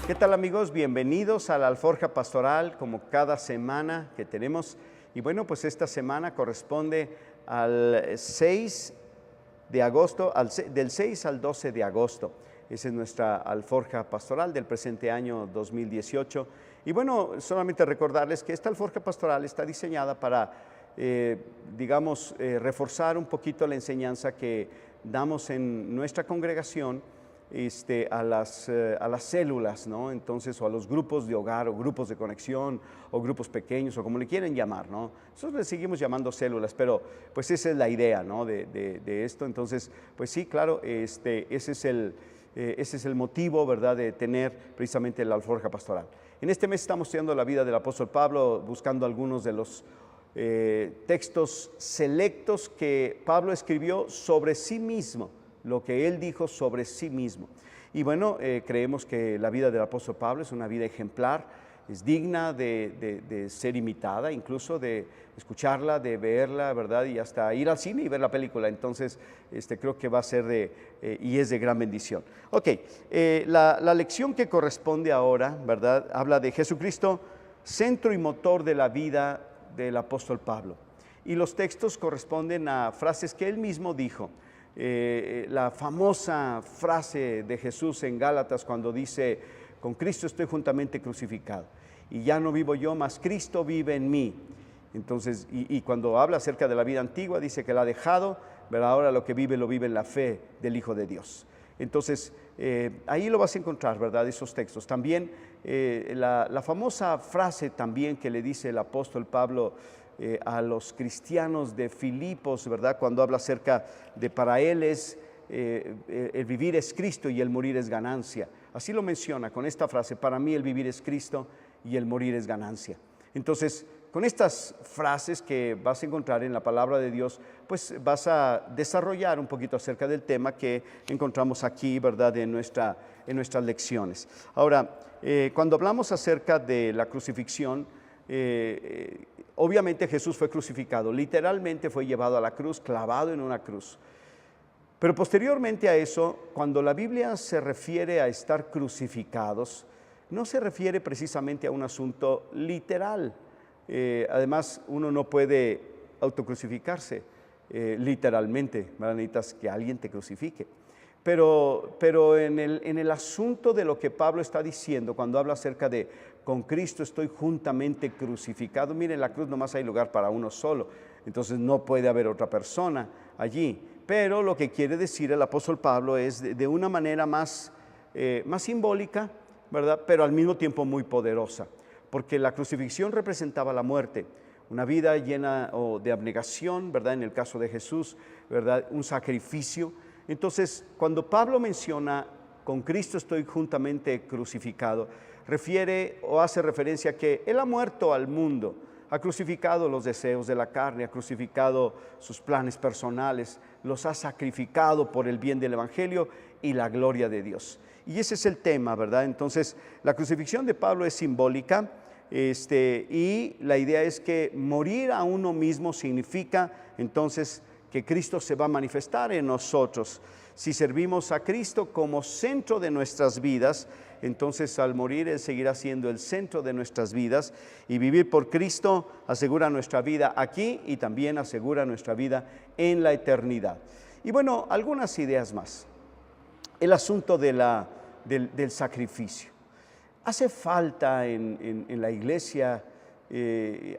¿Qué tal, amigos? Bienvenidos a la Alforja Pastoral, como cada semana que tenemos. Y bueno, pues esta semana corresponde al 6 de agosto, del 6 al 12 de agosto. Esa es nuestra Alforja Pastoral del presente año 2018. Y bueno, solamente recordarles que esta Alforja Pastoral está diseñada para, reforzar un poquito la enseñanza que damos en nuestra congregación a las células, ¿no? Entonces, o a los grupos de hogar, o grupos de conexión, o grupos pequeños, o como le quieren llamar, ¿no? Nosotros le seguimos llamando células, pero pues esa es la idea, ¿no? de esto. Entonces, pues sí, claro, ese es el motivo, ¿verdad?, de tener precisamente la Alforja Pastoral. En este mes estamos estudiando la vida del apóstol Pablo, buscando algunos de los textos selectos que Pablo escribió sobre sí mismo, lo que él dijo sobre sí mismo. Y bueno, creemos que la vida del apóstol Pablo es una vida ejemplar, es digna de ser imitada, incluso de escucharla, de verla, ¿verdad? Y hasta ir al cine y ver la película. Entonces, creo que va a ser y es de gran bendición. Ok, la lección que corresponde ahora, ¿verdad?, habla de Jesucristo, centro y motor de la vida del apóstol Pablo. Y los textos corresponden a frases que él mismo dijo. La famosa frase de Jesús en Gálatas cuando dice: con Cristo estoy juntamente crucificado y ya no vivo yo, mas Cristo vive en mí. Entonces, y cuando habla acerca de la vida antigua, dice que la ha dejado, pero ahora lo que vive, lo vive en la fe del Hijo de Dios. Entonces, ahí lo vas a encontrar, ¿verdad?, esos textos. También la famosa frase también que le dice el apóstol Pablo a los cristianos de Filipos, ¿verdad?, cuando habla acerca de para él es el vivir es Cristo y el morir es ganancia. Así lo menciona con esta frase: para mí el vivir es Cristo y el morir es ganancia. Entonces, con estas frases que vas a encontrar en la palabra de Dios, pues vas a desarrollar un poquito acerca del tema que encontramos aquí, ¿verdad?, en nuestras lecciones. Ahora, cuando hablamos acerca de la crucifixión, obviamente Jesús fue crucificado, literalmente fue llevado a la cruz, clavado en una cruz. Pero posteriormente a eso, cuando la Biblia se refiere a estar crucificados, no se refiere precisamente a un asunto literal. Además, uno no puede autocrucificarse literalmente, ¿verdad? Necesitas que alguien te crucifique. Pero en el asunto de lo que Pablo está diciendo, cuando habla acerca de con Cristo estoy juntamente crucificado, miren, la cruz nomás hay lugar para uno solo, entonces no puede haber otra persona allí. Pero lo que quiere decir el apóstol Pablo es de una manera más simbólica, ¿verdad?, pero al mismo tiempo muy poderosa, porque la crucifixión representaba la muerte, una vida llena de abnegación, ¿verdad?, en el caso de Jesús, ¿verdad?, un sacrificio. Entonces, cuando Pablo menciona con Cristo estoy juntamente crucificado, refiere o hace referencia a que Él ha muerto al mundo, ha crucificado los deseos de la carne, ha crucificado sus planes personales, los ha sacrificado por el bien del Evangelio y la gloria de Dios. Y ese es el tema, ¿verdad? Entonces, la crucifixión de Pablo es simbólica, y la idea es que morir a uno mismo significa entonces que Cristo se va a manifestar en nosotros. Si servimos a Cristo como centro de nuestras vidas, entonces al morir Él seguirá siendo el centro de nuestras vidas, y vivir por Cristo asegura nuestra vida aquí y también asegura nuestra vida en la eternidad. Y bueno, algunas ideas más. El asunto del sacrificio. Hace falta en la iglesia,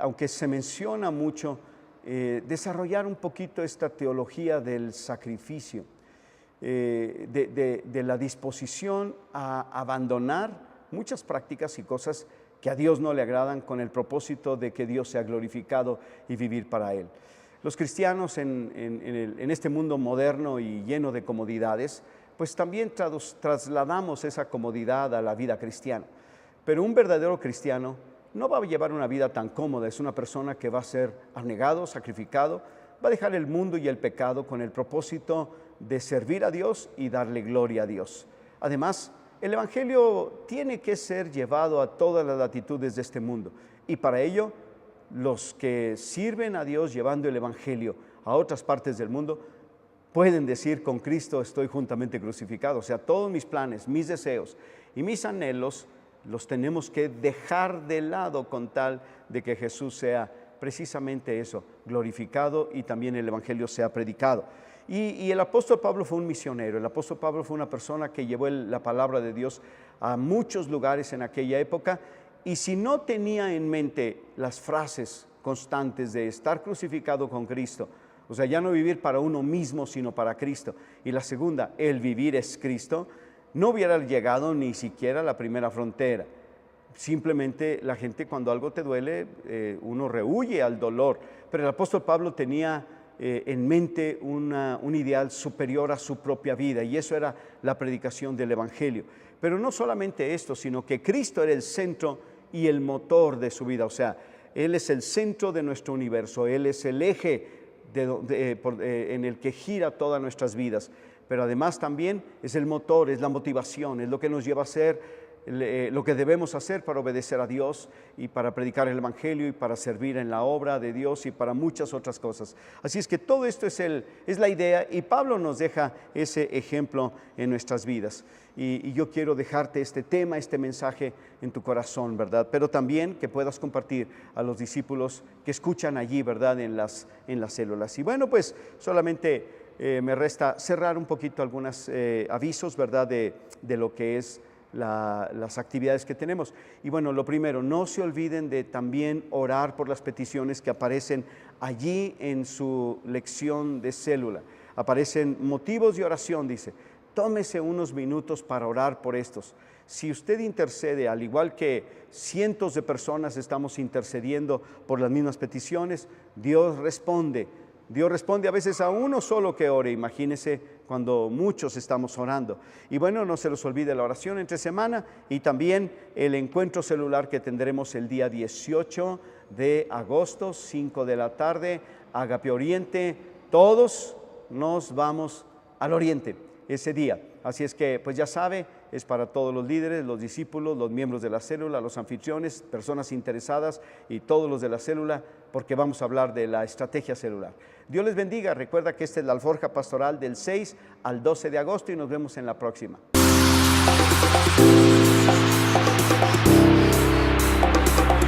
aunque se menciona mucho, desarrollar un poquito esta teología del sacrificio, de la disposición a abandonar muchas prácticas y cosas que a Dios no le agradan con el propósito de que Dios sea glorificado y vivir para Él. Los cristianos en este mundo moderno y lleno de comodidades, pues también trasladamos esa comodidad a la vida cristiana. Pero un verdadero cristiano no va a llevar una vida tan cómoda, es una persona que va a ser abnegado, sacrificado, va a dejar el mundo y el pecado con el propósito de servir a Dios y darle gloria a Dios. Además, el Evangelio tiene que ser llevado a todas las latitudes de este mundo, y para ello los que sirven a Dios llevando el Evangelio a otras partes del mundo pueden decir: con Cristo estoy juntamente crucificado. O sea, todos mis planes, mis deseos y mis anhelos los tenemos que dejar de lado con tal de que Jesús sea precisamente eso, glorificado, y también el Evangelio sea predicado. Y el apóstol Pablo fue un misionero. El apóstol Pablo fue una persona que llevó la palabra de Dios a muchos lugares en aquella época, y si no tenía en mente las frases constantes de estar crucificado con Cristo, o sea, ya no vivir para uno mismo, sino para Cristo, y la segunda, el vivir es Cristo, no hubiera llegado ni siquiera a la primera frontera. Simplemente la gente, cuando algo te duele, uno rehúye al dolor, pero el apóstol Pablo tenía en mente un ideal superior a su propia vida, y eso era la predicación del Evangelio. Pero no solamente esto, sino que Cristo era el centro y el motor de su vida. O sea, Él es el centro de nuestro universo, Él es el eje en el que gira todas nuestras vidas, pero además también es el motor, es la motivación, es lo que nos lleva a hacer lo que debemos hacer para obedecer a Dios y para predicar el Evangelio y para servir en la obra de Dios y para muchas otras cosas. Así es que todo esto es la idea, y Pablo nos deja ese ejemplo en nuestras vidas. Y yo quiero dejarte este tema, este mensaje en tu corazón, ¿verdad? Pero también que puedas compartir a los discípulos que escuchan allí, ¿verdad? En las células. Y bueno, pues solamente me resta cerrar un poquito algunos avisos, ¿verdad? De lo que es las actividades que tenemos. Y bueno, lo primero, no se olviden de también orar por las peticiones que aparecen allí en su lección de célula. Aparecen motivos de oración, dice. Tómese unos minutos para orar por estos. Si usted intercede, al igual que cientos de personas estamos intercediendo por las mismas peticiones, Dios responde. Dios responde a veces a uno solo que ore. Imagínese cuando muchos estamos orando. Y bueno, no se les olvide la oración entre semana, y también el encuentro celular que tendremos el día 18 de agosto, 5 de la tarde, Agape Oriente. Todos nos vamos al Oriente ese día. Así es que, pues ya sabe, es para todos los líderes, los discípulos, los miembros de la célula, los anfitriones, personas interesadas y todos los de la célula, porque vamos a hablar de la estrategia celular. Dios les bendiga. Recuerda que esta es la alforja pastoral del 6 al 12 de agosto y nos vemos en la próxima.